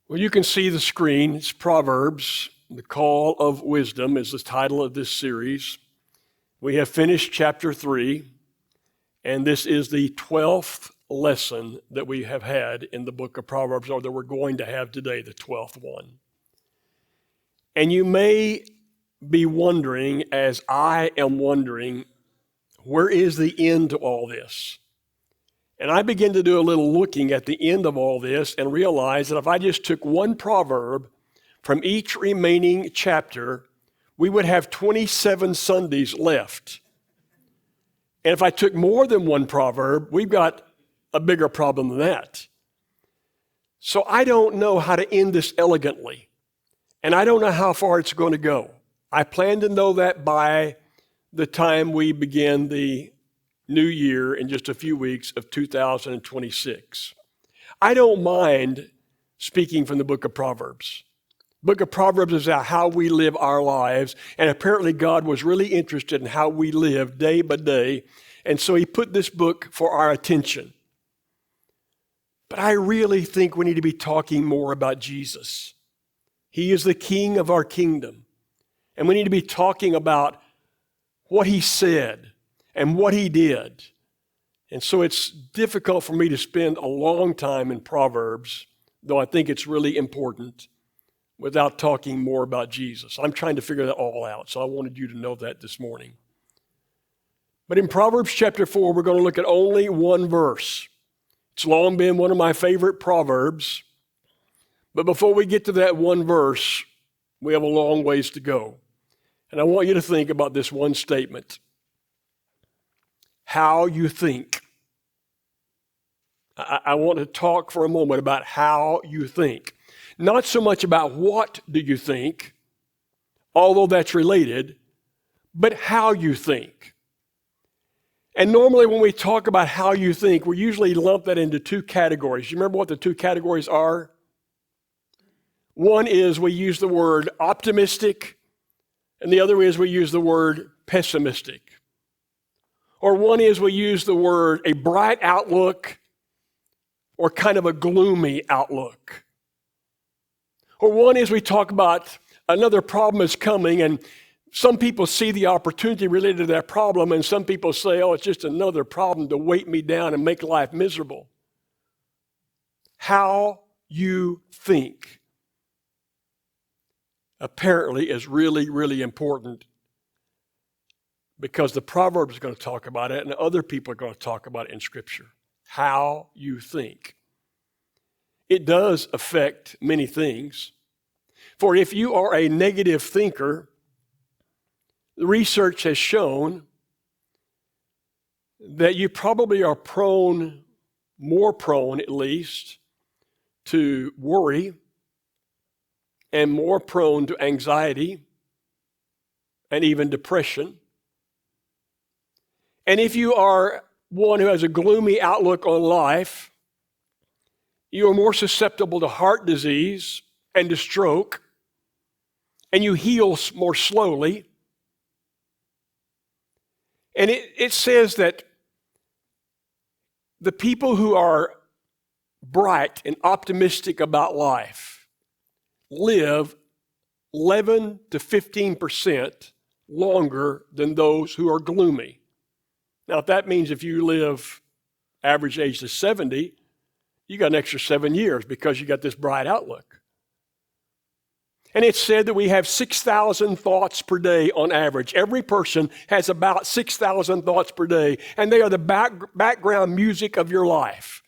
Well, you can see the screen. It's Proverbs. The Call of Wisdom is the title of this series. We have finished chapter 3, and this is the 12th lesson that we have had in the book of Proverbs, or that we're going to have today, the 12th one. And you may be wondering, as I am wondering, where is the end to all this? And I began to do a little looking at the end of all this and realized that if I just took one proverb from each remaining chapter, we would have 27 Sundays left. And if I took more than one proverb, we've got a bigger problem than that. So I don't know how to end this elegantly. And I don't know how far it's going to go. I plan to know that by the time we begin the new year in just a few weeks of 2026. I don't mind speaking from the book of Proverbs. Book of Proverbs is how we live our lives, and apparently God was really interested in how we live day by day, and so he put this book for our attention. But I really think we need to be talking more about Jesus. He is the King of our kingdom, and we need to be talking about what he said and what he did. And so it's difficult for me to spend a long time in Proverbs, though I think it's really important, without talking more about Jesus. I'm trying to figure that all out, so I wanted you to know that this morning. But in Proverbs chapter 4, we're going to look at only one verse. It's long been one of my favorite proverbs. But before we get to that one verse, we have a long ways to go. And I want you to think about this one statement. How you think. I want to talk for a moment about how you think. Not so much about what do you think, although that's related, but how you think. And normally when we talk about how you think, we usually lump that into two categories. You remember what the two categories are? One is we use the word optimistic, and the other is we use the word pessimistic. Or one is we use the word a bright outlook or kind of a gloomy outlook. Or one is we talk about another problem is coming, and some people see the opportunity related to that problem, and some people say, oh, it's just another problem to weight me down and make life miserable. How you think apparently is really, really important, because the Proverbs is going to talk about it, and other people are going to talk about it in Scripture. How you think. It does affect many things. For if you are a negative thinker, the research has shown that you probably are more prone at least, to worry, and more prone to anxiety, and even depression. And if you are one who has a gloomy outlook on life, you are more susceptible to heart disease and to stroke, and you heal more slowly. And it says that the people who are bright and optimistic about life live 11 to 15% longer than those who are gloomy. Now, if that means if you live average age to 70, you got an extra 7 years because you got this bright outlook. And it's said that we have 6,000 thoughts per day on average. Every person has about 6,000 thoughts per day, and they are the background music of your life.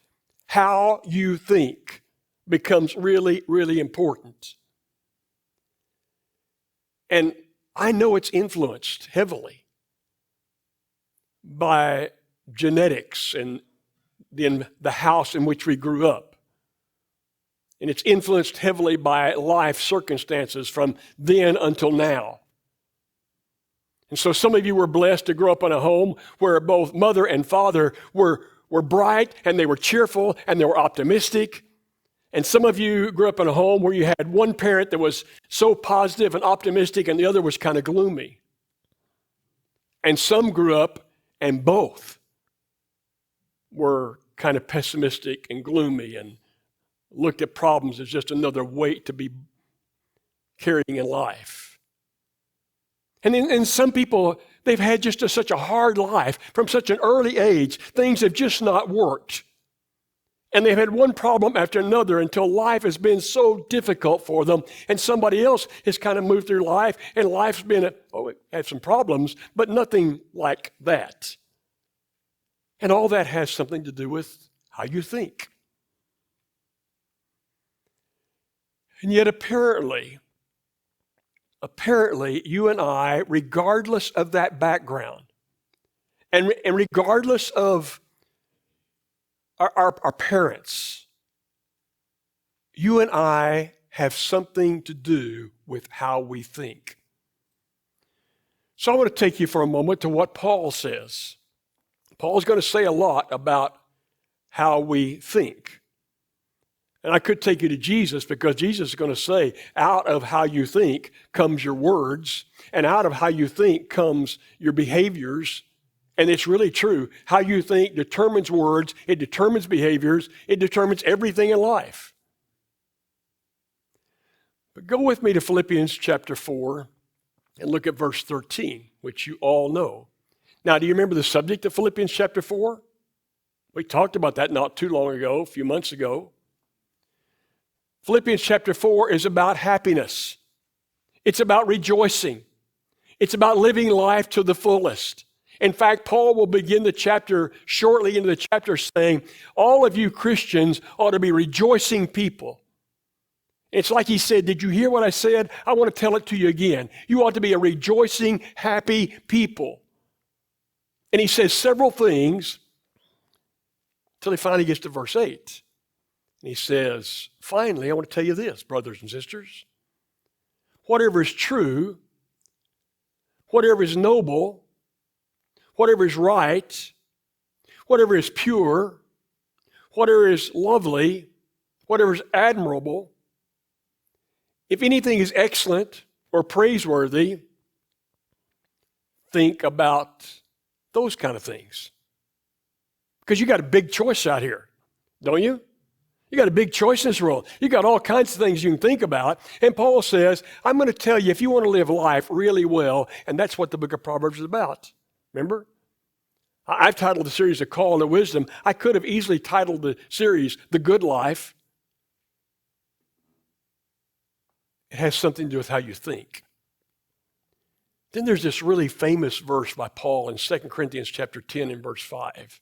How you think becomes really, really important. And I know it's influenced heavily by genetics and the house in which we grew up. And it's influenced heavily by life circumstances from then until now. And so some of you were blessed to grow up in a home where both mother and father were bright, and they were cheerful, and they were optimistic. And some of you grew up in a home where you had one parent that was so positive and optimistic, and the other was kind of gloomy. And some grew up and both were kind of pessimistic and gloomy and looked at problems as just another weight to be carrying in life. And some people, they've had just such a hard life from such an early age. Things have just not worked. And they've had one problem after another until life has been so difficult for them. And somebody else has kind of moved through life, and life's been, it had some problems, but nothing like that. And all that has something to do with how you think. And yet apparently, you and I, regardless of that background, and regardless of our parents, you and I have something to do with how we think. So I want to take you for a moment to what Paul says. Paul's going to say a lot about how we think. And I could take you to Jesus, because Jesus is going to say, out of how you think comes your words, and out of how you think comes your behaviors. And it's really true. How you think determines words, it determines behaviors, it determines everything in life. But go with me to Philippians chapter 4 and look at verse 13, which you all know. Now, do you remember the subject of Philippians chapter 4? We talked about that not too long ago, a few months ago. Philippians chapter 4 is about happiness. It's about rejoicing. It's about living life to the fullest. In fact, Paul will begin the chapter shortly into the chapter saying, all of you Christians ought to be rejoicing people. It's like he said, did you hear what I said? I want to tell it to you again. You ought to be a rejoicing, happy people. And he says several things until he finally gets to verse 8. And he says, finally, I want to tell you this, brothers and sisters. Whatever is true, whatever is noble, whatever is right, whatever is pure, whatever is lovely, whatever is admirable, if anything is excellent or praiseworthy, think about those kind of things. Because you got a big choice out here, don't you? You got a big choice in this world. You got all kinds of things you can think about. And Paul says, I'm going to tell you, if you want to live life really well, and that's what the book of Proverbs is about. Remember? I've titled the series A Call to Wisdom. I could have easily titled the series The Good Life. It has something to do with how you think. Then there's this really famous verse by Paul in 2 Corinthians chapter 10 and verse 5.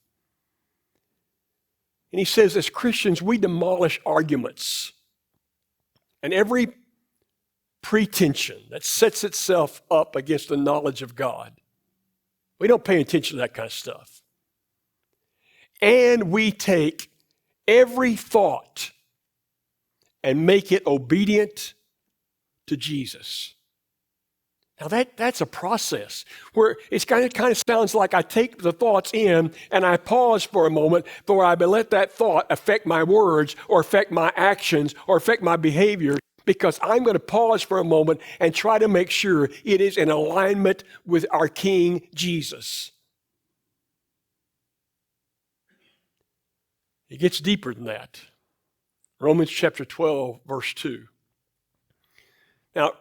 And he says, as Christians, we demolish arguments and every pretension that sets itself up against the knowledge of God. We don't pay attention to that kind of stuff. And we take every thought and make it obedient to Jesus. Now that's a process where it's kind of sounds like I take the thoughts in and I pause for a moment before I let that thought affect my words or affect my actions or affect my behavior, because I'm going to pause for a moment and try to make sure it is in alignment with our King Jesus. It gets deeper than that. Romans chapter 12, verse 2. Now,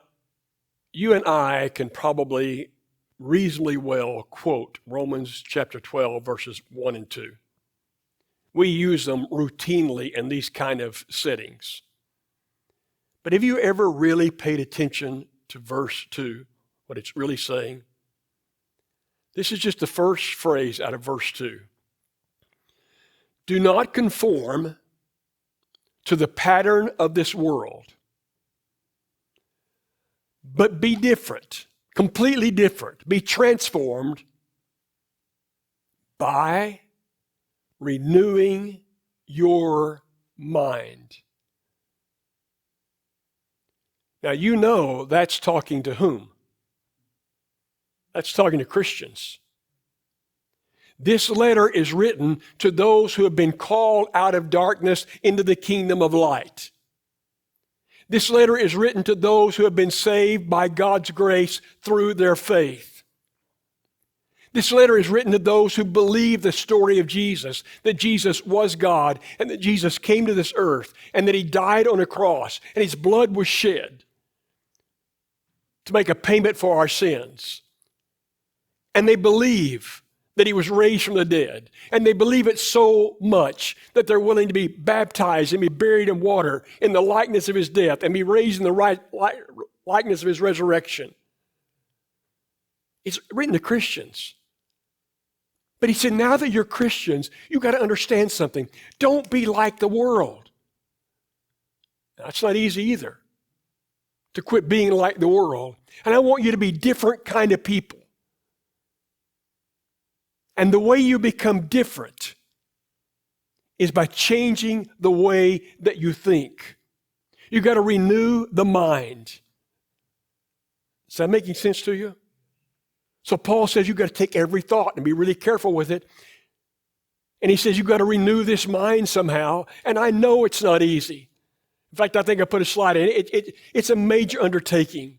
you and I can probably reasonably well quote Romans chapter 12, verses 1 and 2. We use them routinely in these kind of settings. But have you ever really paid attention to verse 2, what it's really saying? This is just the first phrase out of verse 2. Do not conform to the pattern of this world, but be different, completely different. Be transformed by renewing your mind. Now, you know that's talking to whom? That's talking to Christians. This letter is written to those who have been called out of darkness into the kingdom of light. This letter is written to those who have been saved by God's grace through their faith. This letter is written to those who believe the story of Jesus, that Jesus was God, and that Jesus came to this earth, and that he died on a cross, and his blood was shed to make a payment for our sins. And they believe that he was raised from the dead. And they believe it so much that they're willing to be baptized and be buried in water in the likeness of his death and be raised in the likeness of his resurrection. It's written to Christians. But he said, now that you're Christians, you've got to understand something. Don't be like the world. Now, it's not easy either to quit being like the world. And I want you to be different kind of people. And the way you become different is by changing the way that you think. You've got to renew the mind. Is that making sense to you? So Paul says you've got to take every thought and be really careful with it. And he says you've got to renew this mind somehow. And I know it's not easy. In fact, I think I put a slide in. It's a major undertaking.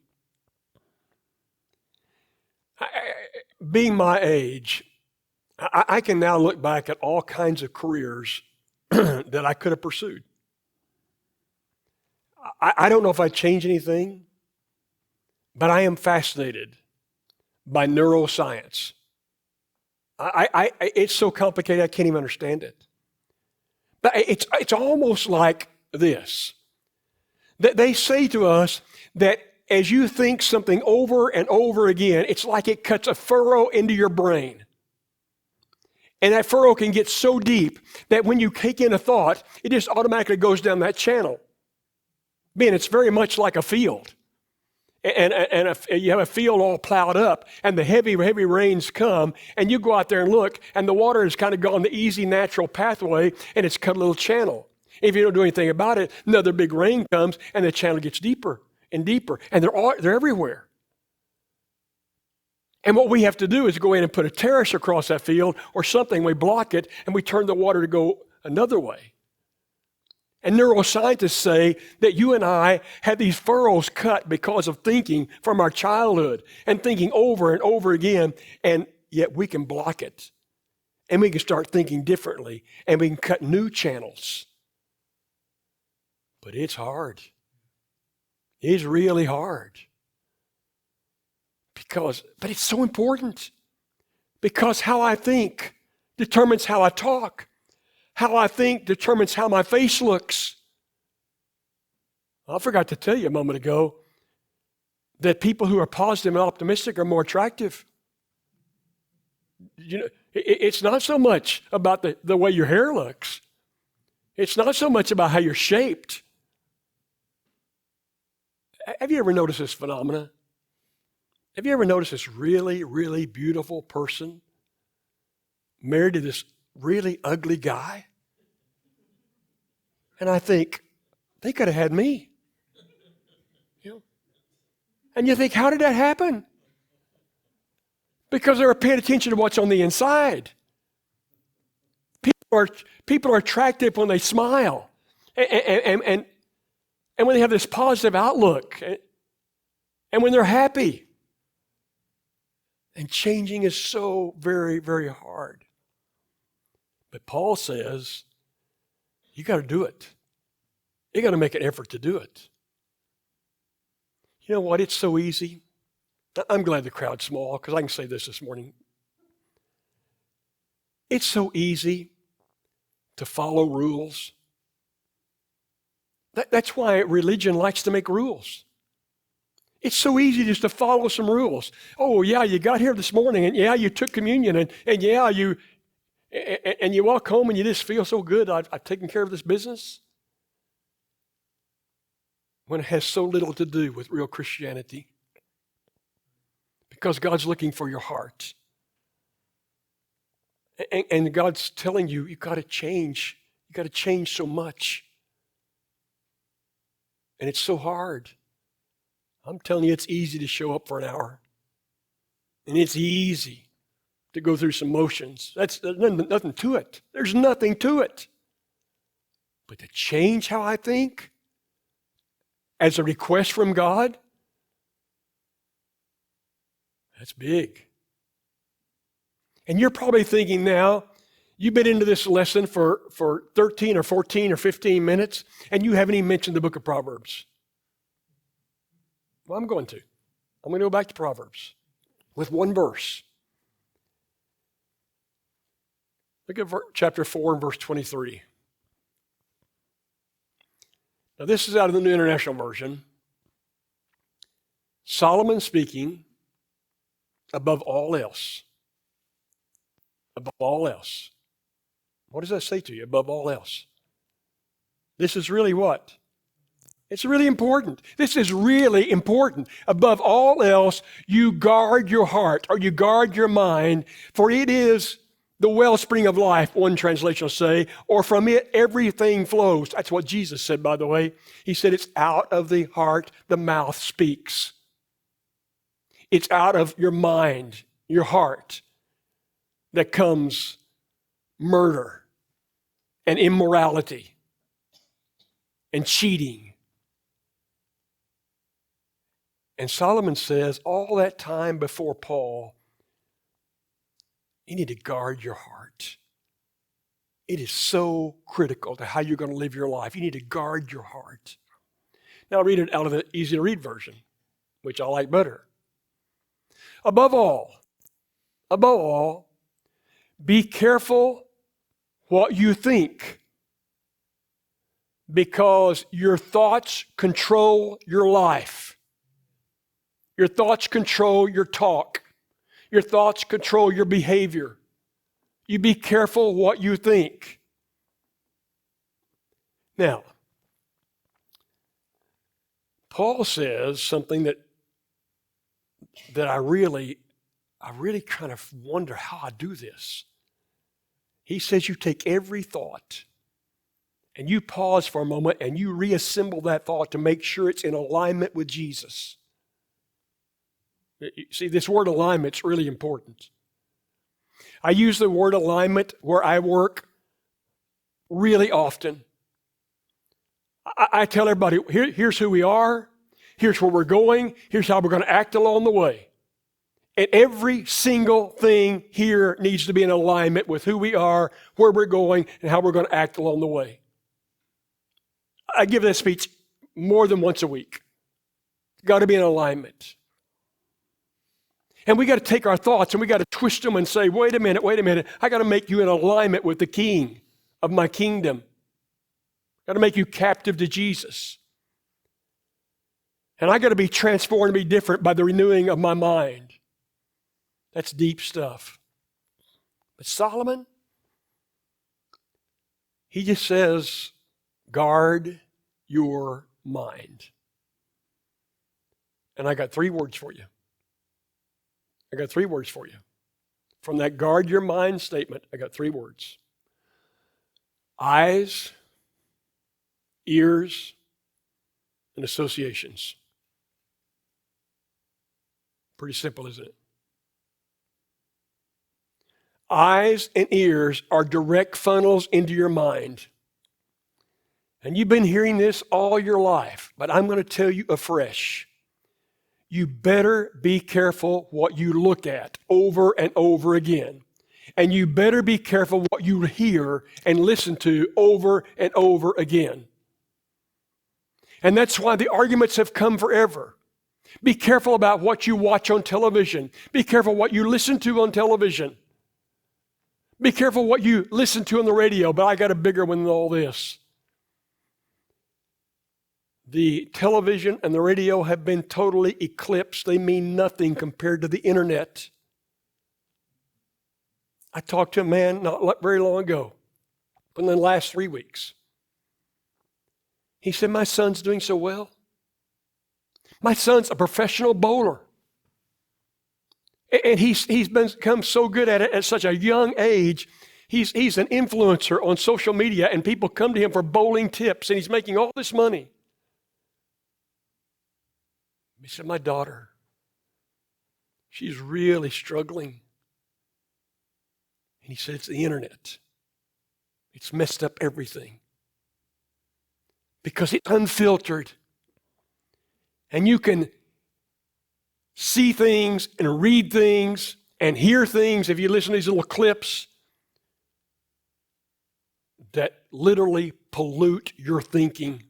Being my age, I can now look back at all kinds of careers that I could have pursued. I don't know if I'd change anything, but I am fascinated by neuroscience. It's so complicated I can't even understand it. But it's almost like this. That they say to us that as you think something over and over again, it's like it cuts a furrow into your brain. And that furrow can get so deep that when you take in a thought, it just automatically goes down that channel. Man, it's very much like a field. And you have a field all plowed up, and the heavy rains come, and you go out there and look, and the water has kind of gone the easy, natural pathway, and it's cut a little channel. If you don't do anything about it, another big rain comes, and the channel gets deeper and deeper, and they're everywhere. And what we have to do is go in and put a terrace across that field or something. We block it, and we turn the water to go another way. And neuroscientists say that you and I have these furrows cut because of thinking from our childhood and thinking over and over again, and yet we can block it. And we can start thinking differently, and we can cut new channels. But it's hard. It's really hard. But it's so important. Because how I think determines how I talk. How I think determines how my face looks. I forgot to tell you a moment ago that people who are positive and optimistic are more attractive. You know, it's not so much about the way your hair looks. It's not so much about how you're shaped. Have you ever noticed this phenomena? Have you ever noticed this really, really beautiful person married to this really ugly guy? And I think, they could have had me. You know? And you think, how did that happen? Because they were paying attention to what's on the inside. People are attractive when they smile. And when they have this positive outlook. And when they're happy. And changing is so very, very hard. But Paul says, you got to do it. You got to make an effort to do it. You know what? It's so easy. I'm glad the crowd's small because I can say this morning. It's so easy to follow rules. That's why religion likes to make rules. It's so easy just to follow some rules. Oh, yeah, you got here this morning, and yeah, you took communion, and yeah, you walk home and you just feel so good, I've taken care of this business. When it has so little to do with real Christianity. Because God's looking for your heart. And God's telling you, you've got to change. You've got to change so much. And it's so hard. I'm telling you, it's easy to show up for an hour. And it's easy to go through some motions. There's nothing to it. There's nothing to it. But to change how I think as a request from God, that's big. And you're probably thinking now, you've been into this lesson for 13 or 14 or 15 minutes, and you haven't even mentioned the book of Proverbs. Well, I'm going to go back to Proverbs with one verse. Look at chapter 4 and verse 23. Now, this is out of the New International Version. Solomon speaking, above all else. Above all else. What does that say to you? Above all else. This is really what? It's really important. This is really important. Above all else, you guard your heart or you guard your mind, for it is the wellspring of life, one translation will say, or from it everything flows. That's what Jesus said, by the way. He said it's out of the heart the mouth speaks. It's out of your mind, your heart, that comes murder and immorality and cheating. And Solomon says all that time before Paul, you need to guard your heart. It is so critical to how you're going to live your life. You need to guard your heart. Now I'll read it out of the easy to read version, which I like better. Above all, be careful what you think, because your thoughts control your life. Your thoughts control your talk. Your thoughts control your behavior. You be careful what you think. Now, Paul says something that I really kind of wonder how I do this. He says you take every thought and you pause for a moment and you reassemble that thought to make sure it's in alignment with Jesus. See, this word alignment is really important. I use the word alignment where I work really often. I tell everybody, here's who we are, here's where we're going, here's how we're going to act along the way. And every single thing here needs to be in alignment with who we are, where we're going, and how we're going to act along the way. I give that speech more than once a week. Got to be in alignment. And we got to take our thoughts and we got to twist them and say, wait a minute. I got to make you in alignment with the King of my kingdom. Got to make you captive to Jesus. And I got to be transformed and be different by the renewing of my mind. That's deep stuff. But Solomon, he just says, guard your mind. And I got 3 words for you. From that guard your mind statement, I got 3 words. Eyes, ears, and associations. Pretty simple, isn't it? Eyes and ears are direct funnels into your mind. And you've been hearing this all your life, but I'm going to tell you afresh. You better be careful what you look at over and over again. And you better be careful what you hear and listen to over and over again. And that's why the arguments have come forever. Be careful about what you watch on television. Be careful what you listen to on television. Be careful what you listen to on the radio, but I got a bigger one than all this. The television and the radio have been totally eclipsed. They mean nothing compared to the internet. I talked to a man not very long ago, in the last 3 weeks. He said, my son's doing so well. My son's a professional bowler. And he's become so good at it at such a young age. He's an influencer on social media, and people come to him for bowling tips, and he's making all this money. He said, my daughter, she's really struggling. And he said, it's the internet. It's messed up everything. Because it's unfiltered. And you can see things and read things and hear things, if you listen to these little clips, that literally pollute your thinking.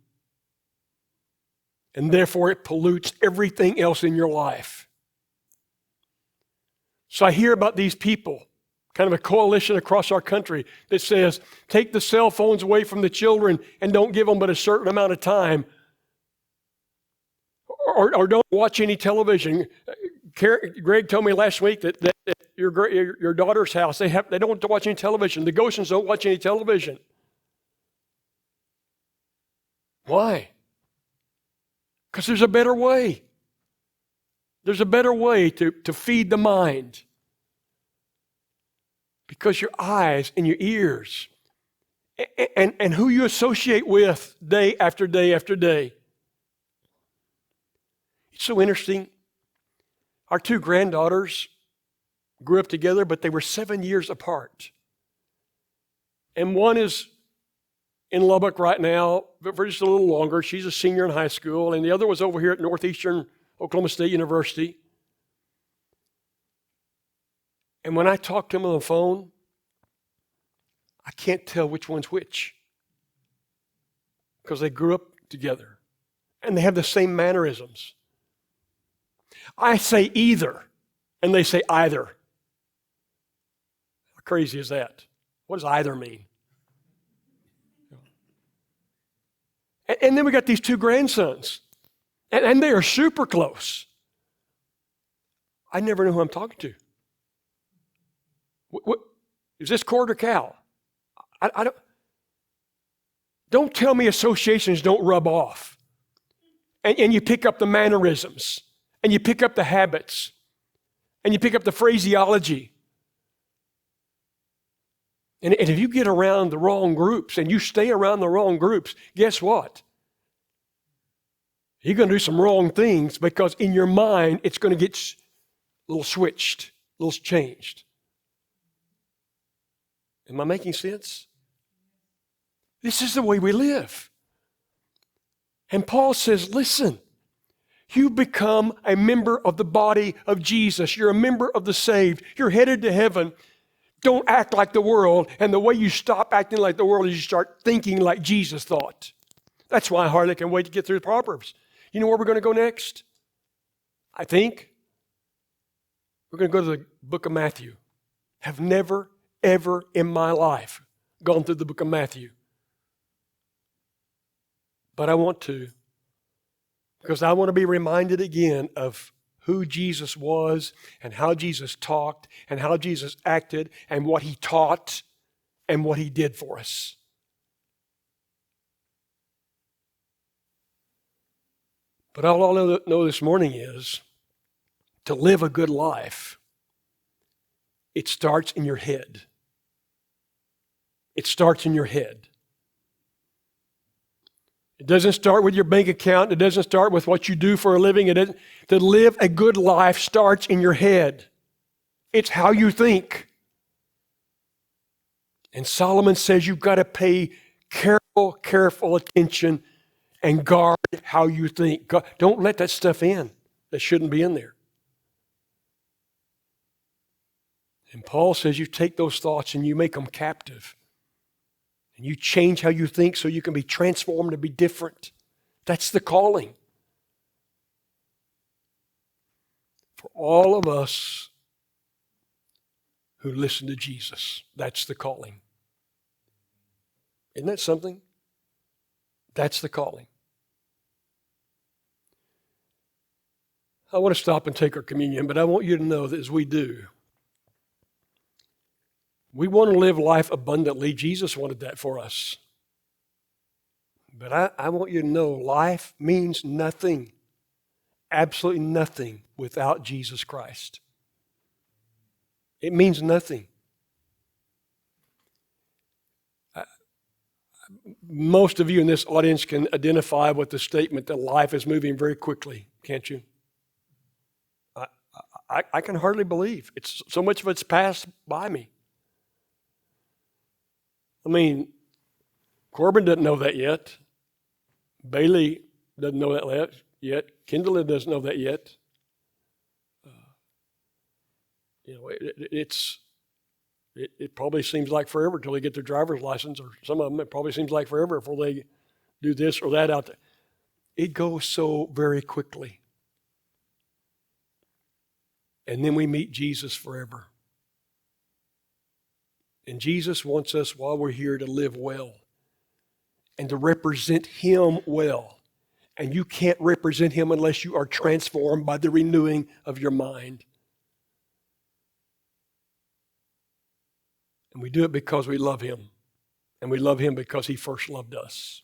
And therefore it pollutes everything else in your life. So I hear about these people, kind of a coalition across our country that says, take the cell phones away from the children and don't give them but a certain amount of time. Or don't watch any television. Greg told me last week that your daughter's house, they don't watch any television. The Goshens don't watch any television. Why? Because there's a better way. There's a better way to feed the mind. Because your eyes and your ears and who you associate with day after day after day. It's so interesting. Our two granddaughters grew up together, but they were 7 years apart. And one is in Lubbock right now, but for just a little longer. She's a senior in high school, and the other was over here at Northeastern Oklahoma State University. And when I talk to them on the phone, I can't tell which one's which because they grew up together and they have the same mannerisms. I say either, and they say either. How crazy is that? What does either mean? And then we got these two grandsons, and they are super close. I never know who I'm talking to. What is this cord or cow? I don't tell me associations don't rub off. And you pick up the mannerisms, and you pick up the habits, and you pick up the phraseology. And if you get around the wrong groups and you stay around the wrong groups, guess what? You're going to do some wrong things because in your mind, it's going to get a little switched, a little changed. Am I making sense? This is the way we live. And Paul says, listen, you become a member of the body of Jesus. You're a member of the saved. You're headed to heaven. Don't act like the world. And the way you stop acting like the world is you start thinking like Jesus thought. That's why I hardly can wait to get through the Proverbs. You know where we're going to go next? I think we're going to go to the book of Matthew. Have never, ever in my life gone through the book of Matthew. But I want to, because I want to be reminded again of who Jesus was and how Jesus talked and how Jesus acted and what he taught and what he did for us. But all I know this morning is to live a good life, it starts in your head. It starts in your head. It doesn't start with your bank account. It doesn't start with what you do for a living. To live a good life starts in your head. It's how you think. And Solomon says you've got to pay careful attention and guard how you think. Don't let that stuff in that shouldn't be in there. And Paul says you take those thoughts and you make them captive. And you change how you think so you can be transformed to be different. That's the calling. For all of us who listen to Jesus, that's the calling. Isn't that something? That's the calling. I want to stop and take our communion, but I want you to know that as we do, we want to live life abundantly. Jesus wanted that for us. But I want you to know life means nothing, absolutely nothing without Jesus Christ. It means nothing. Most of you in this audience can identify with the statement that life is moving very quickly, can't you? I can hardly believe. It's so much of it's passed by me. I mean, Corbin doesn't know that yet. Bailey doesn't know that yet. Kindle doesn't know that yet. It probably seems like forever till they get their driver's license, or some of them, it probably seems like forever before they do this or that out there. It goes so very quickly. And then we meet Jesus forever. And Jesus wants us, while we're here, to live well and to represent Him well. And you can't represent Him unless you are transformed by the renewing of your mind. And we do it because we love Him. And we love Him because He first loved us.